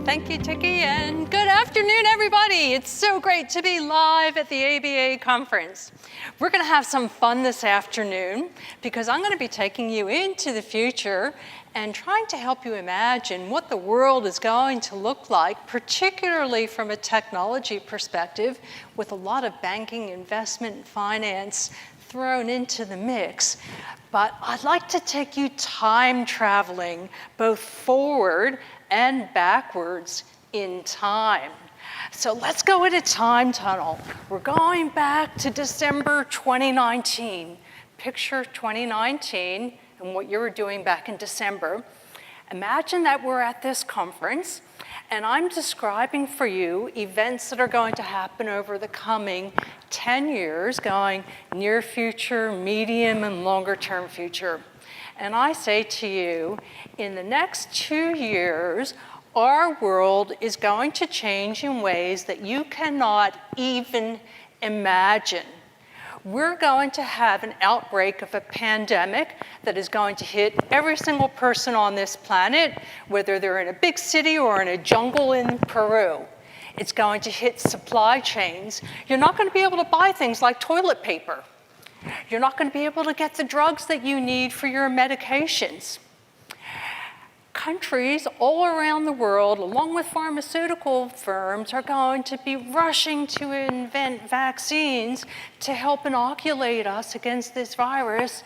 Thank you, Tiki, and good afternoon, everybody. It's so great to be live at the ABA conference. We're going to have some fun this afternoon because I'm going to be taking you into the future and trying to help you imagine what the world is going to look like, particularly from a technology perspective, with a lot of banking, investment, finance thrown into the mix. But I'd like to take you time traveling, both forward and backwards in time. So let's go in a time tunnel. We're going back to December 2019. Picture 2019 and what you were doing back in December. Imagine that we're at this conference and I'm describing for you events that are going to happen over the coming 10 years, going near future, medium, and longer term future. And I say to you, in the next 2 years, our world is going to change in ways that you cannot even imagine. We're going to have an outbreak of a pandemic that is going to hit every single person on this planet, whether they're in a big city or in a jungle in Peru. It's going to hit supply chains. You're not going to be able to buy things like toilet paper. You're not going to be able to get the drugs that you need for your medications. Countries all around the world, along with pharmaceutical firms, are going to be rushing to invent vaccines to help inoculate us against this virus.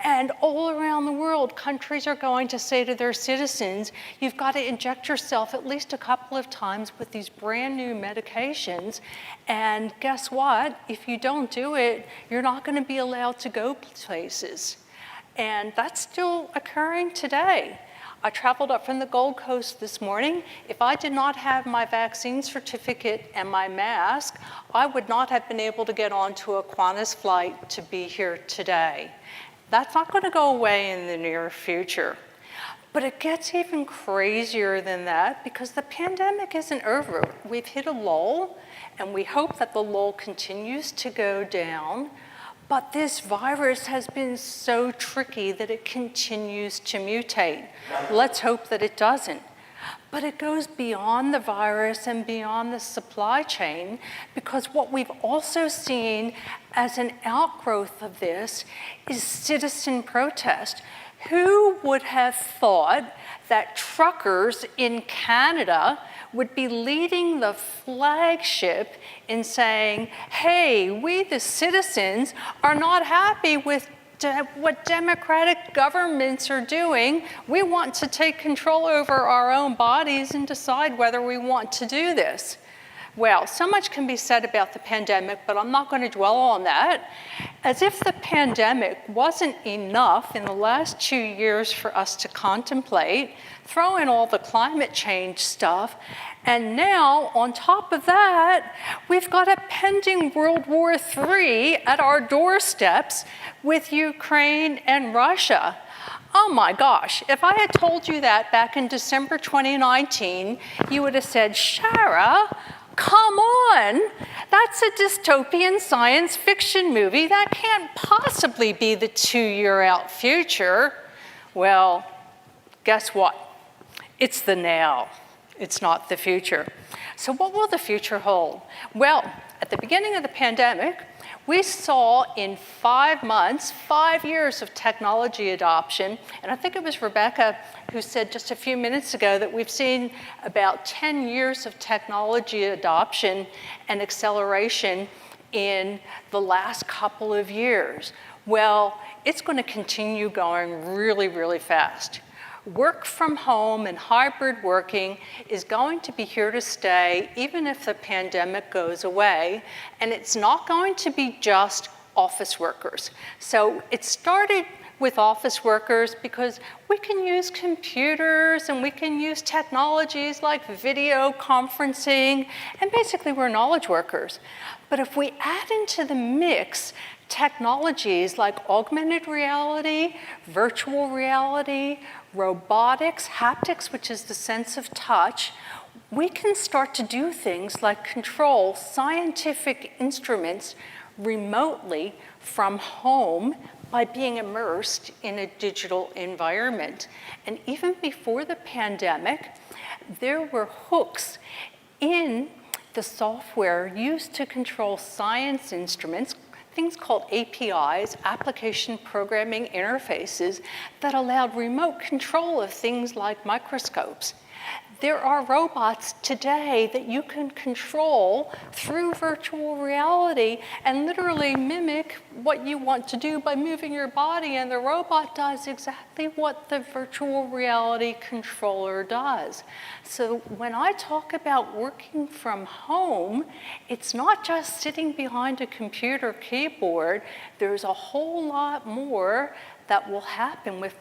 And all around the world, countries are going to say to their citizens, you've got to inject yourself at least a couple of times with these brand new medications. And guess what? If you don't do it, you're not going to be allowed to go places. And that's still occurring today. I traveled up from the Gold Coast this morning. If I did not have my vaccine certificate and my mask, I would not have been able to get onto a Qantas flight to be here today. That's not going to go away in the near future. But it gets even crazier than that because the pandemic isn't over. We've hit a lull, and we hope that the lull continues to go down. But this virus has been so tricky that it continues to mutate. Let's hope that it doesn't. But it goes beyond the virus and beyond the supply chain, because what we've also seen as an outgrowth of this is citizen protest. Who would have thought that truckers in Canada would be leading the flagship in saying, hey, we the citizens are not happy with what democratic governments are doing. We want to take control over our own bodies and decide whether we want to do this. Well, so much can be said about the pandemic, but I'm not going to dwell on that. As if the pandemic wasn't enough in the last 2 years for us to contemplate, throw in all the climate change stuff, and now, on top of that, we've got a pending World War III at our doorsteps with Ukraine and Russia. Oh my gosh, if I had told you that back in December 2019, you would have said, Shara, come on, that's a dystopian science fiction movie. That can't possibly be the 2-year out future. Well, guess what? It's the now. It's not the future. So what will the future hold? Well, at the beginning of the pandemic, we saw in 5 months, 5 years of technology adoption, and I think it was Rebecca who said just a few minutes ago that we've seen about 10 years of technology adoption and acceleration in the last couple of years. Well, it's going to continue going really, really fast. Work from home and hybrid working is going to be here to stay even if the pandemic goes away, and it's not going to be just office workers. So it started with office workers because we can use computers and we can use technologies like video conferencing, and basically we're knowledge workers. But if we add into the mix technologies like augmented reality, virtual reality, robotics, haptics, which is the sense of touch, we can start to do things like control scientific instruments remotely from home by being immersed in a digital environment. And even before the pandemic, there were hooks in the software used to control science instruments, things called APIs, application programming interfaces, that allowed remote control of things like microscopes. There are robots today that you can control through virtual reality and literally mimic what you want to do by moving your body, and the robot does exactly what the virtual reality controller does. So when I talk about working from home, it's not just sitting behind a computer keyboard. There's a whole lot more that will happen with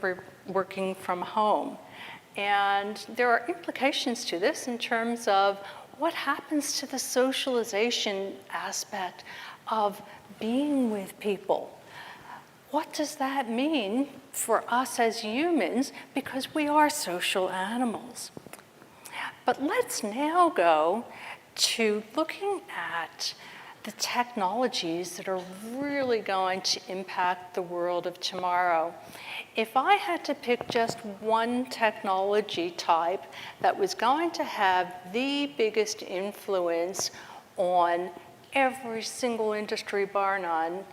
working from home. And there are implications to this in terms of what happens to the socialization aspect of being with people. What does that mean for us as humans? Because we are social animals. But let's now go to looking at the technologies that are really going to impact the world of tomorrow. If I had to pick just one technology type that was going to have the biggest influence on every single industry bar none,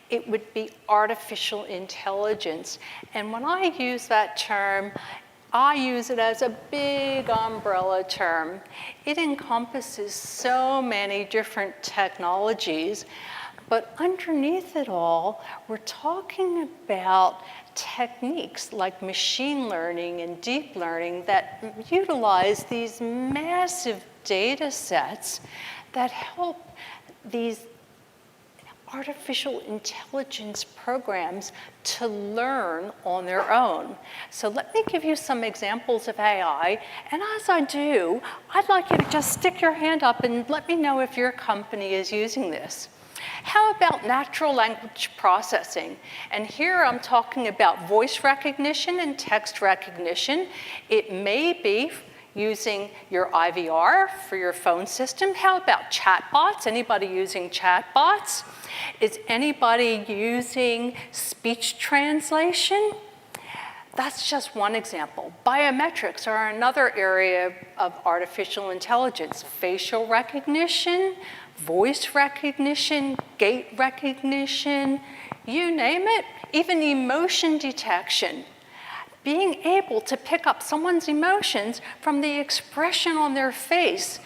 it would be artificial intelligence. And when I use that term, I use it as a big umbrella term. It encompasses so many different technologies, but underneath it all, we're talking about techniques like machine learning and deep learning that utilize these massive data sets that help these artificial intelligence programs to learn on their own. So let me give you some examples of AI, and as I do, I'd like you to just stick your hand up and let me know if your company is using this. How about natural language processing? And here I'm talking about voice recognition and text recognition. It may be using your IVR for your phone system. How about chatbots? Anybody using chatbots? Is anybody using speech translation? That's just one example. Biometrics are another area of artificial intelligence. Facial recognition, voice recognition, gait recognition, you name it, even emotion detection. Being able to pick up someone's emotions from the expression on their face,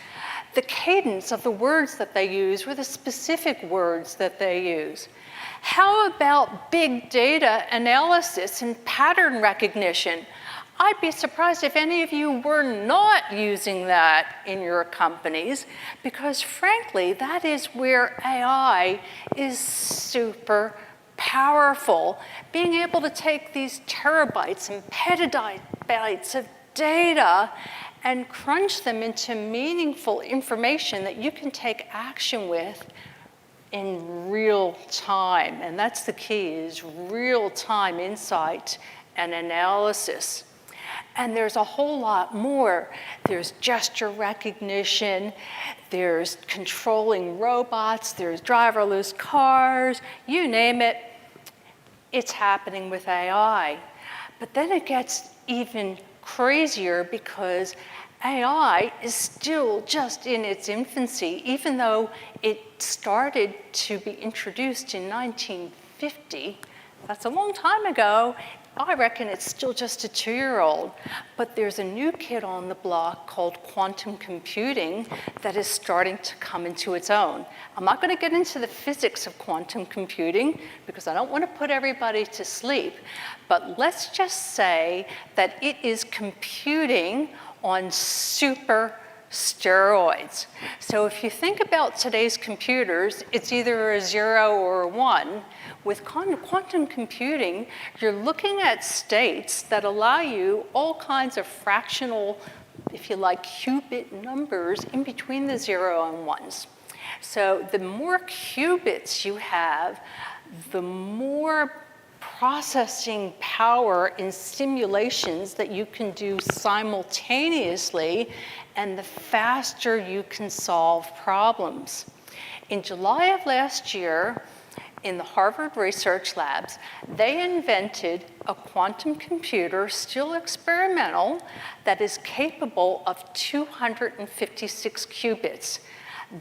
the cadence of the words that they use, or the specific words that they use. How about big data analysis and pattern recognition? I'd be surprised if any of you were not using that in your companies, because frankly, that is where AI is super powerful. Being able to take these terabytes and petabytes of data and crunch them into meaningful information that you can take action with in real time. And that's the key, is real-time insight and analysis. And there's a whole lot more. There's gesture recognition, there's controlling robots, there's driverless cars, you name it, it's happening with AI. But then it gets even crazier because AI is still just in its infancy, even though it started to be introduced in 1950. That's a long time ago. I reckon it's still just a 2-year-old, but there's a new kid on the block called quantum computing that is starting to come into its own. I'm not going to get into the physics of quantum computing because I don't want to put everybody to sleep, but let's just say that it is computing on super steroids. So if you think about today's computers, it's either a 0 or a 1. With quantum computing, you're looking at states that allow you all kinds of fractional, if you like, qubit numbers in between the 0 and 1s. So the more qubits you have, the more processing power in simulations that you can do simultaneously, and the faster you can solve problems. In July of last year, in the Harvard research labs, they invented a quantum computer, still experimental, that is capable of 256 qubits.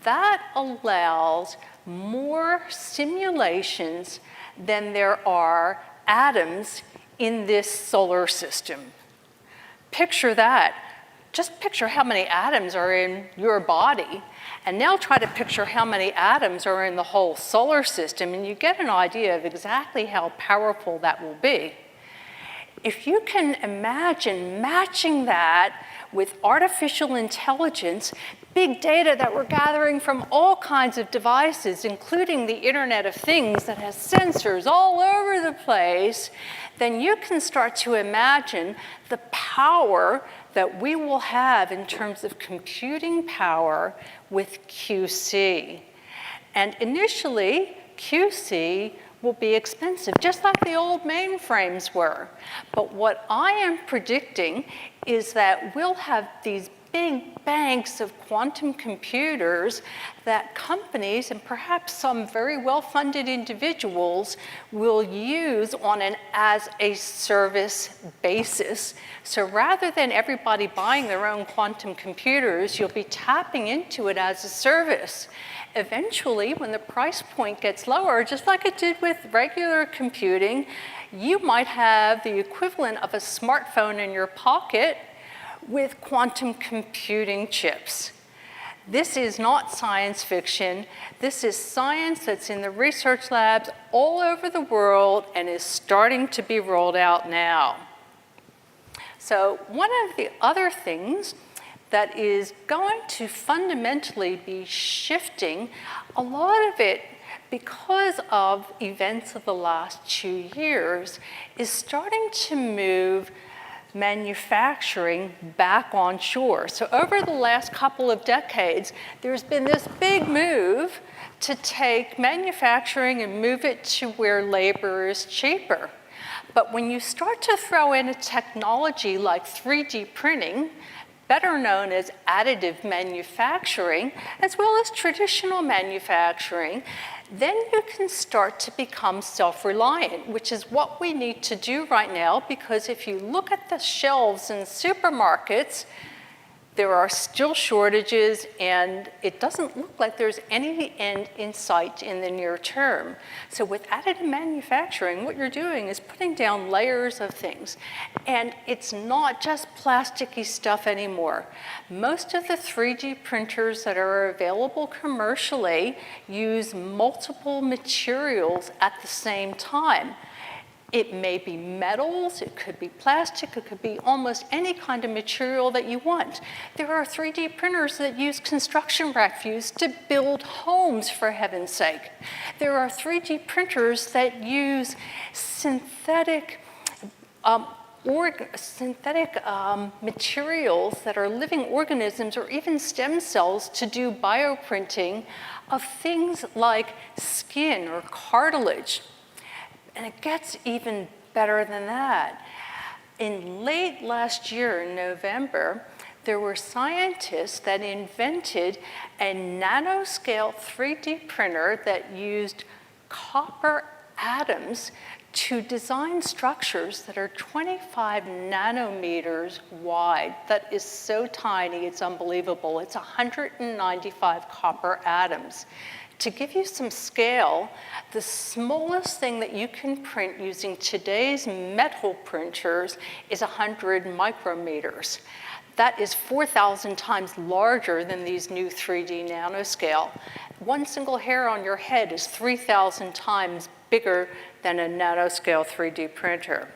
That allows more simulations than there are atoms in this solar system. Picture that. Just picture how many atoms are in your body, and now try to picture how many atoms are in the whole solar system, and you get an idea of exactly how powerful that will be. If you can imagine matching that with artificial intelligence, big data that we're gathering from all kinds of devices, including the Internet of Things that has sensors all over the place, then you can start to imagine the power that we will have in terms of computing power with QC. And initially, QC will be expensive, just like the old mainframes were. But what I am predicting is that we'll have these big banks of quantum computers that companies and perhaps some very well-funded individuals will use on an as-a-service basis. So rather than everybody buying their own quantum computers, you'll be tapping into it as a service. Eventually, when the price point gets lower, just like it did with regular computing, you might have the equivalent of a smartphone in your pocket with quantum computing chips. This is not science fiction. This is science that's in the research labs all over the world and is starting to be rolled out now. So one of the other things that is going to fundamentally be shifting, a lot of it because of events of the last 2 years, is starting to move manufacturing back onshore. So over the last couple of decades, there's been this big move to take manufacturing and move it to where labor is cheaper. But when you start to throw in a technology like 3D printing, better known as additive manufacturing, as well as traditional manufacturing, then you can start to become self-reliant, which is what we need to do right now, because if you look at the shelves in supermarkets, there are still shortages, and it doesn't look like there's any end in sight in the near term. So with additive manufacturing, what you're doing is putting down layers of things. And it's not just plasticky stuff anymore. Most of the 3D printers that are available commercially use multiple materials at the same time. It may be metals, it could be plastic, it could be almost any kind of material that you want. There are 3D printers that use construction refuse to build homes, for heaven's sake. There are 3D printers that use synthetic materials that are living organisms or even stem cells to do bioprinting of things like skin or cartilage. And it gets even better than that. In late last year, in November, there were scientists that invented a nanoscale 3D printer that used copper atoms to design structures that are 25 nanometers wide. That is so tiny, it's unbelievable. It's 195 copper atoms. To give you some scale, the smallest thing that you can print using today's metal printers is 100 micrometers. That is 4,000 times larger than these new 3D nanoscale. One single hair on your head is 3,000 times bigger than a nanoscale 3D printer.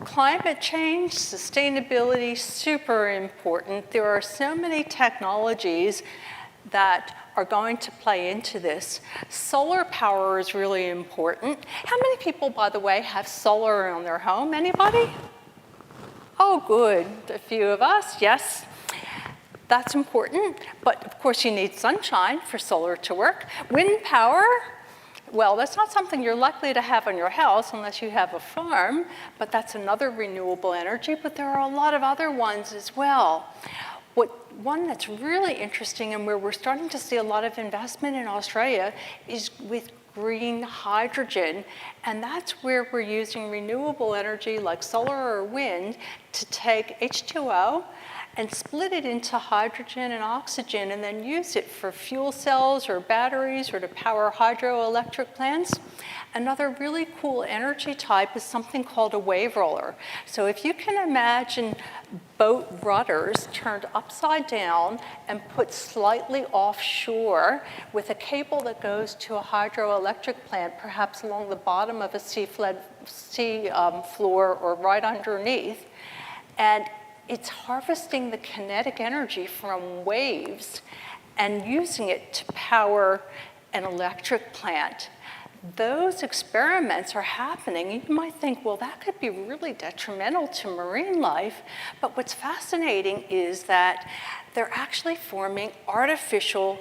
Climate change, sustainability, super important. There are so many technologies that are going to play into this. Solar power is really important. How many people, by the way, have solar on their home? Anybody? Oh, good. A few of us, yes. That's important, but of course you need sunshine for solar to work. Wind power, well, that's not something you're likely to have on your house unless you have a farm, but that's another renewable energy, but there are a lot of other ones as well. One that's really interesting and where we're starting to see a lot of investment in Australia is with green hydrogen, and that's where we're using renewable energy like solar or wind to take H2O and split it into hydrogen and oxygen and then use it for fuel cells or batteries or to power hydroelectric plants. Another really cool energy type is something called a wave roller. So if you can imagine boat rudders turned upside down and put slightly offshore with a cable that goes to a hydroelectric plant, perhaps along the bottom of a sea floor or right underneath, and it's harvesting the kinetic energy from waves and using it to power an electric plant. Those experiments are happening. You might think, well, that could be really detrimental to marine life. But what's fascinating is that they're actually forming artificial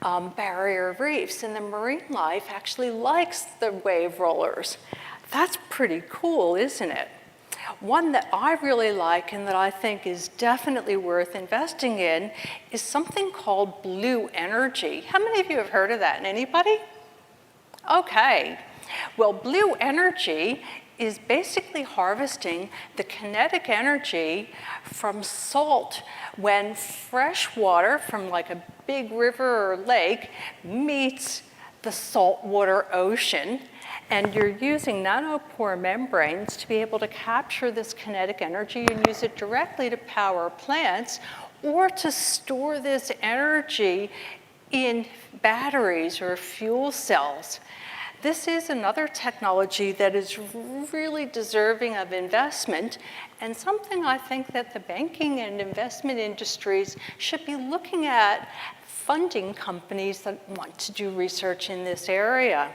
barrier reefs, and the marine life actually likes the wave rollers. That's pretty cool, isn't it? One that I really like and that I think is definitely worth investing in is something called blue energy. How many of you have heard of that? Anybody? Okay. Well, blue energy is basically harvesting the kinetic energy from salt when fresh water from like a big river or lake meets the saltwater ocean. And you're using nanopore membranes to be able to capture this kinetic energy and use it directly to power plants or to store this energy in batteries or fuel cells. This is another technology that is really deserving of investment and something I think that the banking and investment industries should be looking at, funding companies that want to do research in this area.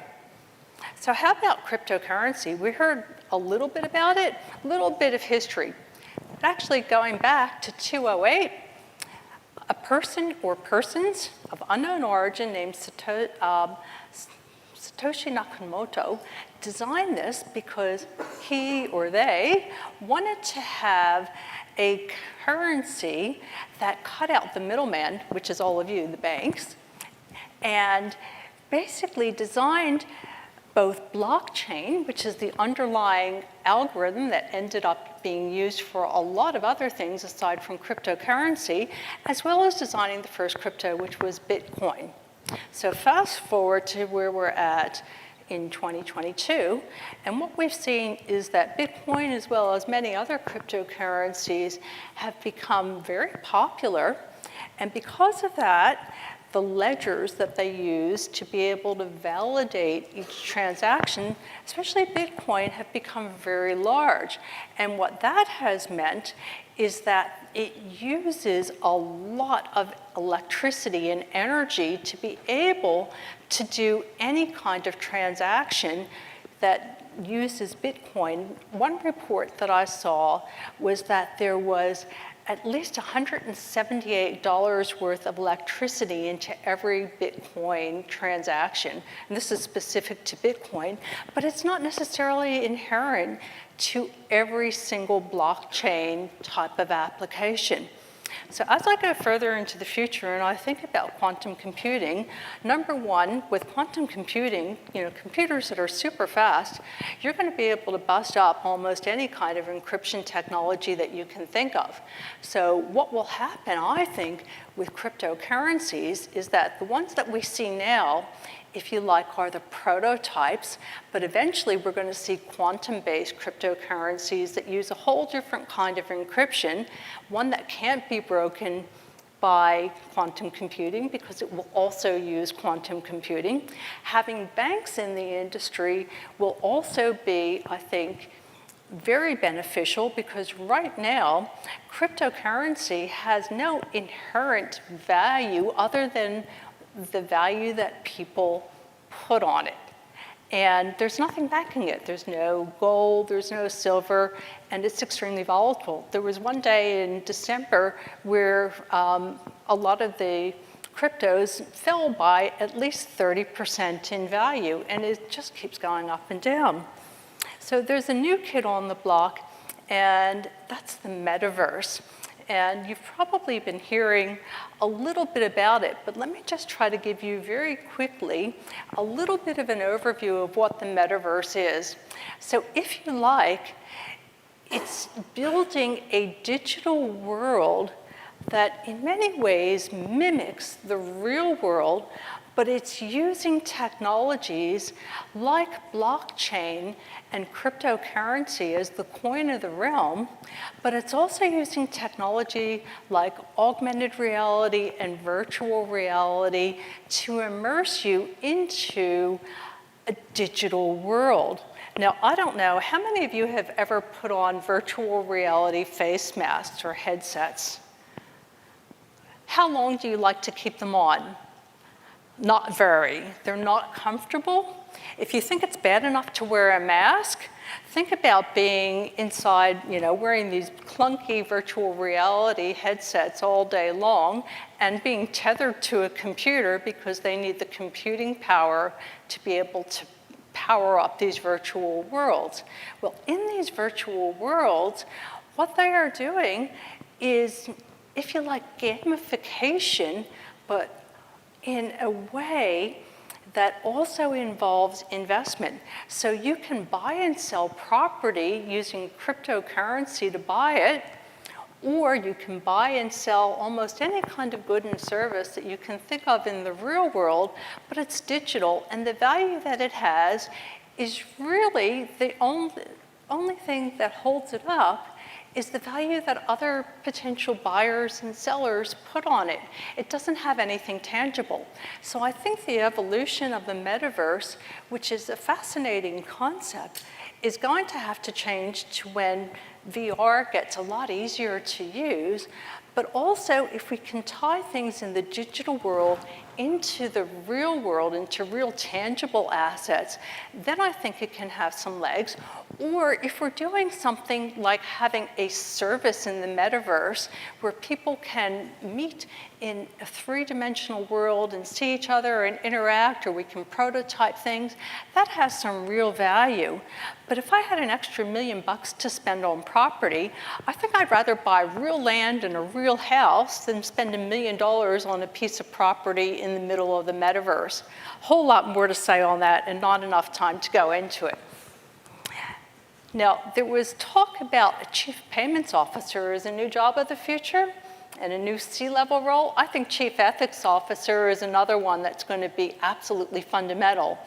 So how about cryptocurrency? We heard a little bit about it, a little bit of history. But actually going back to 2008, a person or persons of unknown origin named Satoshi Nakamoto designed this because he or they wanted to have a currency that cut out the middleman, which is all of you, the banks, and basically designed both blockchain, which is the underlying algorithm that ended up being used for a lot of other things aside from cryptocurrency, as well as designing the first crypto, which was Bitcoin. So fast forward to where we're at in 2022, and what we've seen is that Bitcoin, as well as many other cryptocurrencies, have become very popular, and because of that, the ledgers that they use to be able to validate each transaction, especially Bitcoin, have become very large. And what that has meant is that it uses a lot of electricity and energy to be able to do any kind of transaction that uses Bitcoin. One report that I saw was that there was at least $178 worth of electricity into every Bitcoin transaction. And this is specific to Bitcoin, but it's not necessarily inherent to every single blockchain type of application. So as I go further into the future and I think about quantum computing, number one, with quantum computing, computers that are super fast, you're going to be able to bust up almost any kind of encryption technology that you can think of. So what will happen, I think, with cryptocurrencies is that the ones that we see now, if you like, are the prototypes, but eventually we're going to see quantum-based cryptocurrencies that use a whole different kind of encryption, one that can't be broken by quantum computing because it will also use quantum computing. Having banks in the industry will also be, I think, very beneficial because right now, cryptocurrency has no inherent value other than the value that people put on it. And there's nothing backing it. There's no gold, there's no silver, and it's extremely volatile. There was one day in December where a lot of the cryptos fell by at least 30% in value, and it just keeps going up and down. So there's a new kid on the block, and that's the metaverse. and you've probably been hearing a little bit about it, but let me just try to give you very quickly a little bit of an overview of what the metaverse is. So if you like, it's building a digital world that in many ways mimics the real world, but it's using technologies like blockchain and cryptocurrency as the coin of the realm, but it's also using technology like augmented reality and virtual reality to immerse you into a digital world. Now, I don't know, how many of you have ever put on virtual reality face masks or headsets? How long do you like to keep them on? Not very. They're not comfortable. If you think it's bad enough to wear a mask, think about being inside, wearing these clunky virtual reality headsets all day long and being tethered to a computer because they need the computing power to be able to power up these virtual worlds. Well, in these virtual worlds, what they are doing is, if you like, gamification, but in a way that also involves investment. So you can buy and sell property using cryptocurrency to buy it, or you can buy and sell almost any kind of good and service that you can think of in the real world, but it's digital, and the value that it has is really the only thing that holds it up is the value that other potential buyers and sellers put on it. It doesn't have anything tangible. So I think the evolution of the metaverse, which is a fascinating concept, is going to have to change to when VR gets a lot easier to use, but also if we can tie things in the digital world into the real world, into real tangible assets, then I think it can have some legs. Or if we're doing something like having a service in the metaverse where people can meet in a three-dimensional world and see each other and interact, or we can prototype things, that has some real value. But if I had an extra $1 million to spend on property, I think I'd rather buy real land and a real house than spend $1 million on a piece of property in the middle of the metaverse. A whole lot more to say on that and not enough time to go into it. Now, there was talk about a chief payments officer as a new job of the future and a new C-level role. I think chief ethics officer is another one that's going to be absolutely fundamental.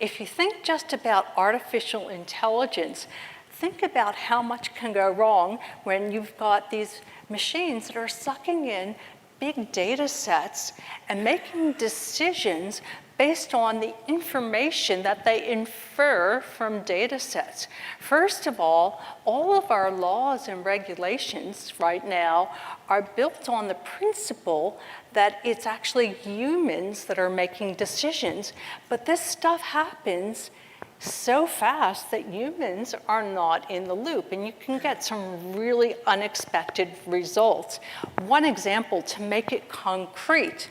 If you think just about artificial intelligence, think about how much can go wrong when you've got these machines that are sucking in big data sets and making decisions based on the information that they infer from data sets. First of all of our laws and regulations right now are built on the principle that it's actually humans that are making decisions, but this stuff happens so fast that humans are not in the loop, and you can get some really unexpected results. One example to make it concrete: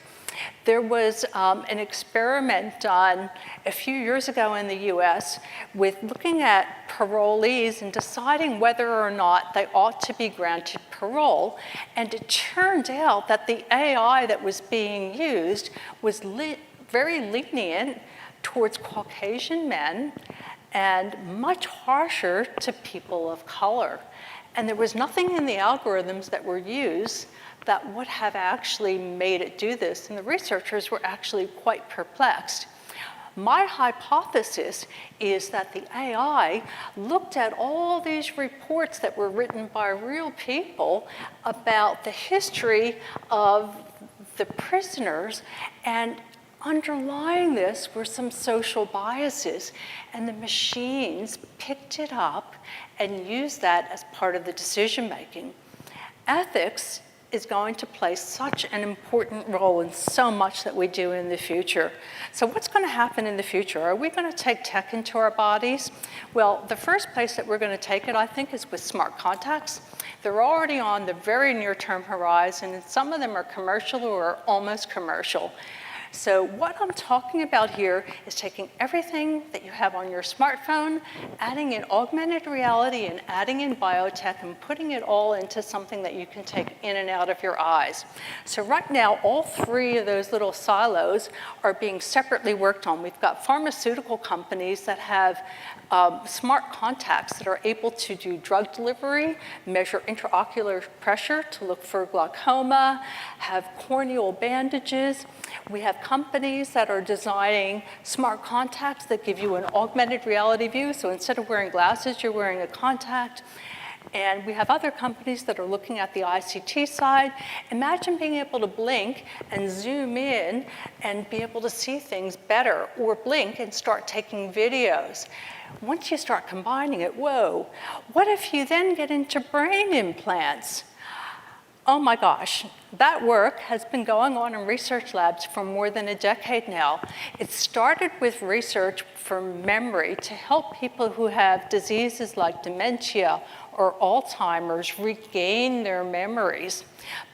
there was an experiment done a few years ago in the US with looking at parolees and deciding whether or not they ought to be granted parole. And it turned out that the AI that was being used was very lenient towards Caucasian men and much harsher to people of color. And there was nothing in the algorithms that were used that would have actually made it do this, and the researchers were actually quite perplexed. My hypothesis is that the AI looked at all these reports that were written by real people about the history of the prisoners, and underlying this were some social biases, and the machines picked it up and used that as part of the decision making. Ethics is going to play such an important role in so much that we do in the future. So what's going to happen in the future? Are we going to take tech into our bodies? Well, the first place that we're going to take it, I think, is with smart contacts. They're already on the very near-term horizon, and some of them are commercial or almost commercial. So what I'm talking about here is taking everything that you have on your smartphone, adding in augmented reality and adding in biotech and putting it all into something that you can take in and out of your eyes. So right now, all three of those little silos are being separately worked on. We've got pharmaceutical companies that have smart contacts that are able to do drug delivery, measure intraocular pressure to look for glaucoma, have corneal bandages. We have companies that are designing smart contacts that give you an augmented reality view. So instead of wearing glasses, you're wearing a contact. And we have other companies that are looking at the ICT side. Imagine being able to blink and zoom in and be able to see things better, or blink and start taking videos. Once you start combining it, whoa, what if you then get into brain implants? Oh my gosh, that work has been going on in research labs for more than a decade now. It started with research for memory to help people who have diseases like dementia or Alzheimer's regain their memories.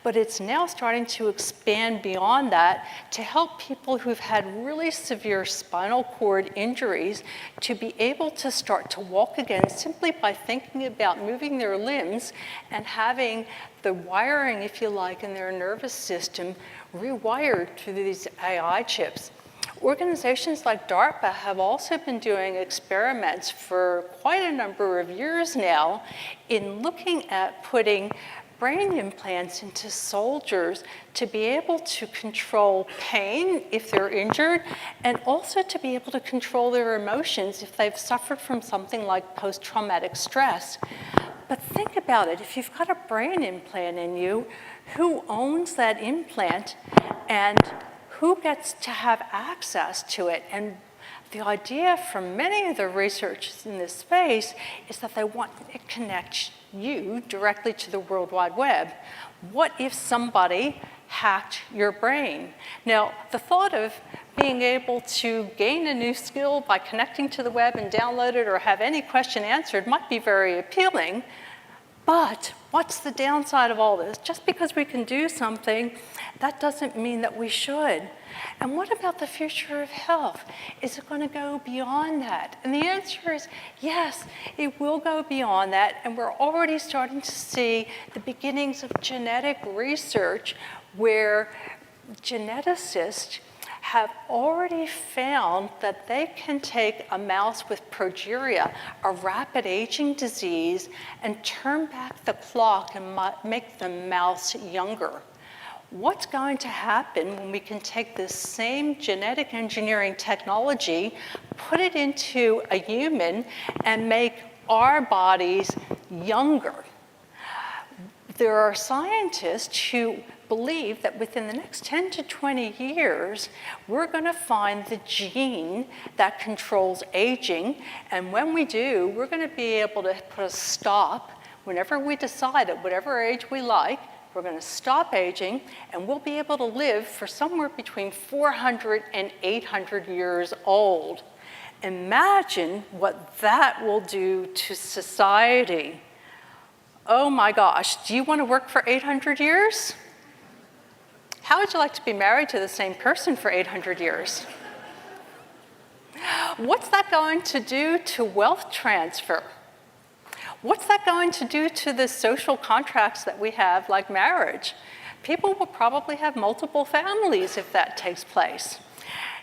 But it's now starting to expand beyond that to help people who've had really severe spinal cord injuries to be able to start to walk again simply by thinking about moving their limbs and having the wiring, if you like, in their nervous system rewired through these AI chips. Organizations like DARPA have also been doing experiments for quite a number of years now in looking at putting brain implants into soldiers to be able to control pain if they're injured, and also to be able to control their emotions if they've suffered from something like post-traumatic stress. But think about it, if you've got a brain implant in you, who owns that implant and who gets to have access to it? And the idea from many of the researchers in this space is that they want to connect you directly to the World Wide Web. What if somebody hacked your brain? Now, the thought of being able to gain a new skill by connecting to the web and download it or have any question answered might be very appealing, but what's the downside of all this? Just because we can do something, that doesn't mean that we should. And what about the future of health? Is it going to go beyond that? And the answer is yes, it will go beyond that. And we're already starting to see the beginnings of genetic research where geneticists have already found that they can take a mouse with progeria, a rapid aging disease, and turn back the clock and make the mouse younger. What's going to happen when we can take this same genetic engineering technology, put it into a human, and make our bodies younger? There are scientists who believe that within the next 10 to 20 years, we're going to find the gene that controls aging. And when we do, we're going to be able to put a stop whenever we decide at whatever age we like. We're going to stop aging, and we'll be able to live for somewhere between 400 and 800 years old. Imagine what that will do to society. Oh my gosh, do you want to work for 800 years? How would you like to be married to the same person for 800 years? What's that going to do to wealth transfer? What's that going to do to the social contracts that we have, like marriage? People will probably have multiple families if that takes place.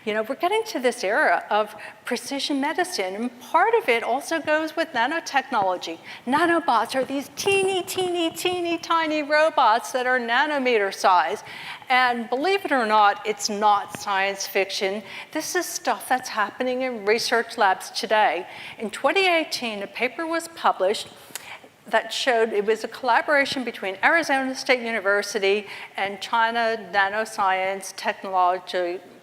You know, we're getting to this era of precision medicine, and part of it also goes with nanotechnology. Nanobots are these teeny, teeny, teeny, tiny robots that are nanometer size. And believe it or not, it's not science fiction. This is stuff that's happening in research labs today. In 2018, a paper was published that showed it was a collaboration between Arizona State University and China Nanoscience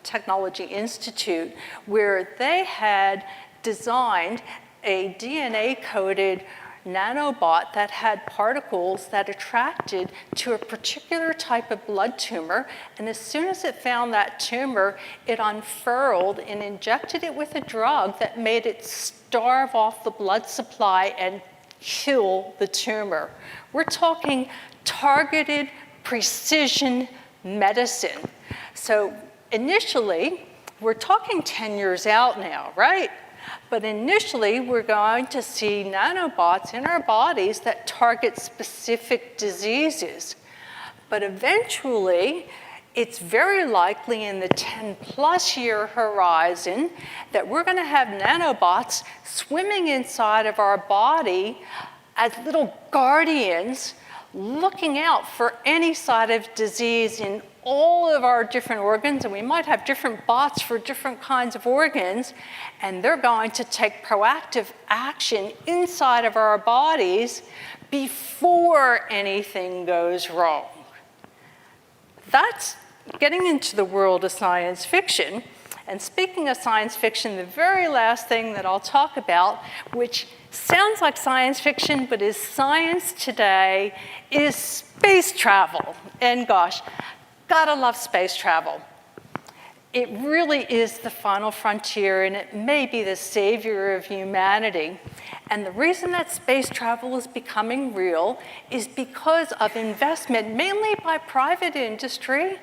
Technology Institute, where they had designed a DNA-coded nanobot that had particles that attracted to a particular type of blood tumor, and as soon as it found that tumor, it unfurled and injected it with a drug that made it starve off the blood supply and kill the tumor. We're talking targeted precision medicine. So initially, we're talking 10 years out now, right? But initially, we're going to see nanobots in our bodies that target specific diseases. But eventually, it's very likely in the 10+ year horizon that we're going to have nanobots swimming inside of our body as little guardians, looking out for any side of disease in all of our different organs, and we might have different bots for different kinds of organs, and they're going to take proactive action inside of our bodies before anything goes wrong. That's getting into the world of science fiction. And speaking of science fiction, the very last thing that I'll talk about, which sounds like science fiction but is science today, is space travel. And gosh, gotta love space travel. It really is the final frontier, and it may be the savior of humanity. And the reason that space travel is becoming real is because of investment, mainly by private industry,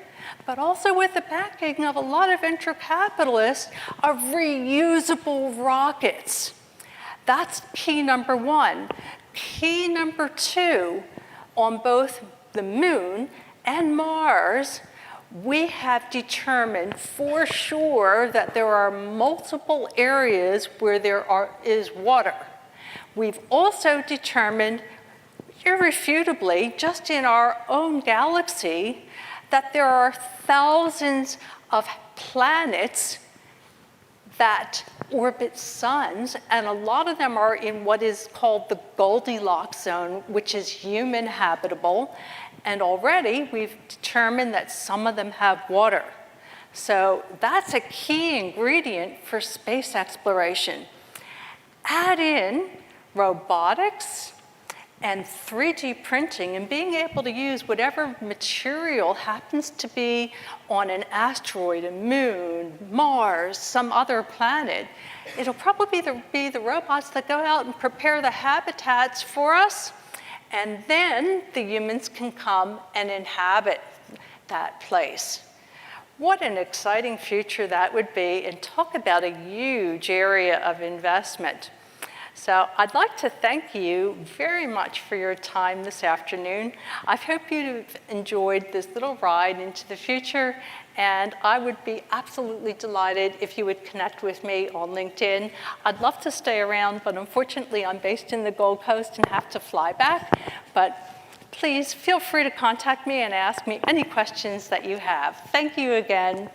but also with the backing of a lot of venture capitalists, of reusable rockets. That's key number one. Key number two, on both the moon and Mars, we have determined for sure that there are multiple areas where there is water. We've also determined, irrefutably, just in our own galaxy, that there are thousands of planets that orbit suns, and a lot of them are in what is called the Goldilocks zone, which is human habitable. And already we've determined that some of them have water. So that's a key ingredient for space exploration. Add in robotics and 3D printing and being able to use whatever material happens to be on an asteroid, a moon, Mars, some other planet. It'll probably be the robots that go out and prepare the habitats for us, and then the humans can come and inhabit that place. What an exciting future that would be, and talk about a huge area of investment. So I'd like to thank you very much for your time this afternoon. I hope you've enjoyed this little ride into the future, and I would be absolutely delighted if you would connect with me on LinkedIn. I'd love to stay around, but unfortunately I'm based in the Gold Coast and have to fly back. But please feel free to contact me and ask me any questions that you have. Thank you again.